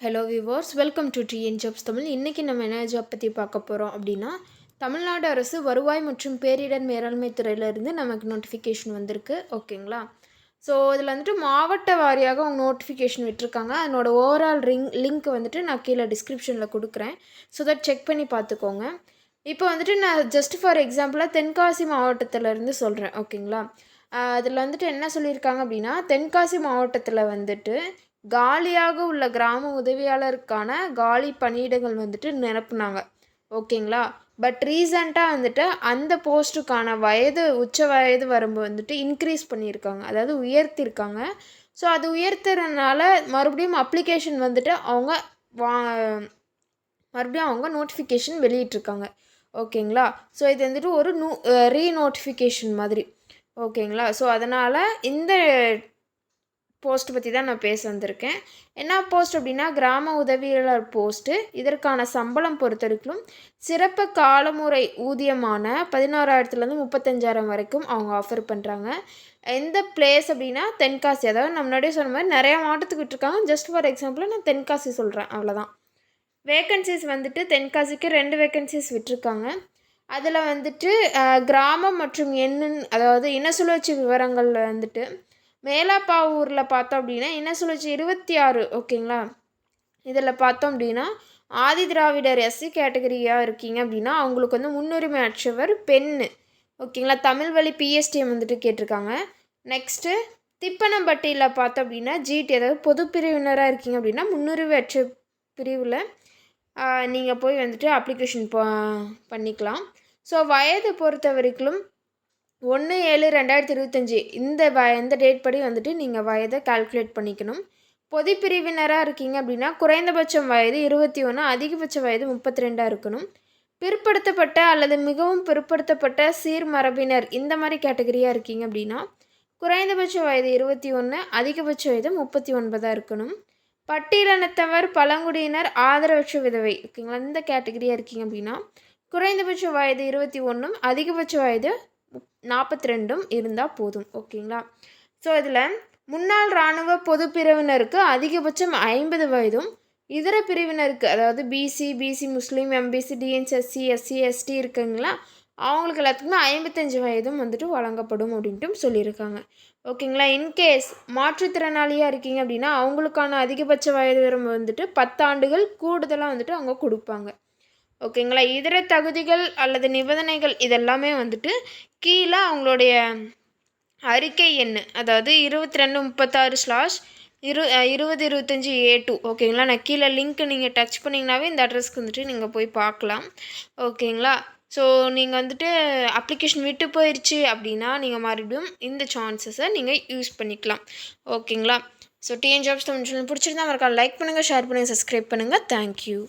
Hello viewers, welcome to TN jobs Tamil. இன்றைக்கி நம்ம என்ன ஜாப் பற்றி பார்க்க போகிறோம் அப்படின்னா, தமிழ்நாடு அரசு வருவாய் மற்றும் பேரிடர் மேலாண்மை துறையிலேருந்து நமக்கு நோட்டிஃபிகேஷன் வந்திருக்கு. ஓகேங்களா? ஸோ இதில் வந்துட்டு மாவட்ட வாரியாக அவங்க நோட்டிஃபிகேஷன் விட்டுருக்காங்க. அதனோட ஓவரால் லிங்க் வந்துட்டு நான் கீழே டிஸ்கிரிப்ஷனில் கொடுக்குறேன். ஸோ தட் செக் பண்ணி பார்த்துக்கோங்க. இப்போ வந்துட்டு நான் ஜஸ்ட் ஃபார் எக்ஸாம்பிளாக தென்காசி மாவட்டத்திலேருந்து சொல்கிறேன். ஓகேங்களா? அதில் வந்துட்டு என்ன சொல்லியிருக்காங்க அப்படின்னா, தென்காசி மாவட்டத்தில் வந்துட்டு காலியாக உள்ள கிராம உதவியாளருக்கான காலி பணியிடங்கள் வந்துட்டு நிரப்புனாங்க. ஓகேங்களா? பட் ரீசண்டாக வந்துட்டு அந்த போஸ்ட்டுக்கான உச்ச வயது வரம்பு வந்துட்டு இன்க்ரீஸ் பண்ணியிருக்காங்க, அதாவது உயர்த்தியிருக்காங்க. ஸோ அது உயர்த்துறதுனால மறுபடியும் அப்ளிகேஷன் வந்துட்டு மறுபடியும் அவங்க நோட்டிஃபிகேஷன் வெளியிட்ருக்காங்க. ஓகேங்களா? ஸோ இது வந்துட்டு ஒரு ரீநோட்டிஃபிகேஷன் மாதிரி. ஓகேங்களா? ஸோ அதனால் இந்த போஸ்ட் பற்றி தான் நான் பேச வந்திருக்கேன். என்ன போஸ்ட் அப்படின்னா, கிராம உதவியாளர் போஸ்ட்டு. இதற்கான சம்பளம் பொறுத்தவரைக்கும் சிறப்பு காலமுறை ஊதியமான 16,000லேருந்து 35,000 வரைக்கும் அவங்க ஆஃபர் பண்ணுறாங்க. எந்த பிளேஸ் அப்படின்னா தென்காசி. அதாவது நம்ம முன்னாடியே சொன்ன மாதிரி நிறையா மாவட்டத்துக்கு விட்டுருக்காங்க. ஜஸ்ட் ஃபார் எக்ஸாம்பிள் நான் தென்காசி சொல்கிறேன், அவ்வளோதான். வேக்கன்சிஸ் வந்துட்டு தென்காசிக்கு 2 வேக்கன்சிஸ் விட்டுருக்காங்க. அதில் வந்துட்டு கிராமம் மற்றும் அதாவது இன சுழற்சி விவரங்களில் வந்துட்டு மேலாப்பாவூரில் பார்த்தோம் அப்படின்னா இன சுழற்சி 26. ஓகேங்களா? இதில் பார்த்தோம் அப்படின்னா ஆதி திராவிடர் எஸ்சி கேட்டகரியாக இருக்கீங்க அப்படின்னா அவங்களுக்கு வந்து முன்னுரிமை அற்றவர் பெண்ணு. ஓகேங்களா? தமிழ் வழி பிஎஸ்டிஎம் வந்துட்டு கேட்டிருக்காங்க. நெக்ஸ்ட்டு திப்பனம்பட்டியில் பார்த்தோம் அப்படின்னா ஜிடி, அதாவது பொது பிரிவினராக இருக்கீங்க அப்படின்னா முன்னுரிமை அற்ற பிரிவில் நீங்கள் போய் வந்துட்டு அப்ளிகேஷன் பண்ணிக்கலாம். ஸோ வயது பொறுத்த வரைக்கும் 1/7/2025 இந்த டேட் படி வந்துட்டு நீங்கள் வயதை கால்குலேட் பண்ணிக்கணும். பொது பிரிவினராக இருக்கீங்க அப்படின்னா குறைந்தபட்சம் வயது 21, அதிகபட்ச வயது 32 இருக்கணும். பிற்படுத்தப்பட்ட அல்லது மிகவும் பிற்படுத்தப்பட்ட சீர்மரபினர் இந்த மாதிரி கேட்டகரியாக இருக்கீங்க அப்படின்னா குறைந்தபட்ச வயது 21, அதிகபட்ச வயது 39 இருக்கணும். பட்டியலினத்தவர், பழங்குடியினர், ஆதரவற்ற விதவை, ஓகேங்களா, இந்த கேட்டகரியாக இருக்கீங்க அப்படின்னா குறைந்தபட்ச வயது 21, அதிகபட்ச வயது 42 இருந்தால் போதும். ஓகேங்களா? ஸோ இதில் முன்னாள் இராணுவ பொது பிரிவினருக்கு அதிகபட்சம் 50 வயதும், இதர பிரிவினருக்கு அதாவது பிசி முஸ்லீம், எம்பிசி, டிஎன்சி, எஸ்சி எஸ்டி இருக்குங்களா, அவங்களுக்கு எல்லாத்துக்குமே 55 வயதும் வந்துட்டு வழங்கப்படும் அப்படின்ட்டு சொல்லியிருக்காங்க. ஓகேங்களா? இன்கேஸ் மாற்றுத்திறனாளியாக இருக்கீங்க அப்படின்னா அவங்களுக்கான அதிகபட்ச வயது வரம்பு வந்துட்டு 10 ஆண்டுகள் கூடுதலாக வந்துட்டு அவங்க கொடுப்பாங்க. ஓகேங்களா? இதர தகுதிகள் அல்லது நிபந்தனைகள் இதெல்லாமே வந்துட்டு கீழே அவங்களுடைய அறிக்கை எண், அதாவது 2236/2025A2. ஓகேங்களா? நான் கீழே லிங்க் நீங்கள் டச் பண்ணிங்கனாவே இந்த அட்ரஸ்க்கு வந்துட்டு நீங்கள் போய் பார்க்கலாம். ஓகேங்களா? ஸோ நீங்கள் வந்துட்டு அப்ளிகேஷன் விட்டு போயிடுச்சு அப்படின்னா நீங்கள் மறுபடியும் இந்த சான்சஸை நீங்கள் யூஸ் பண்ணிக்கலாம். ஓகேங்களா? ஸோ டிஎன் ஜாப்ஸ் தமிழ் பிடிச்சிருந்தா மறக்காம லைக் பண்ணுங்கள், ஷேர் பண்ணுங்கள், சப்ஸ்கிரைப் பண்ணுங்கள். தேங்க்யூ.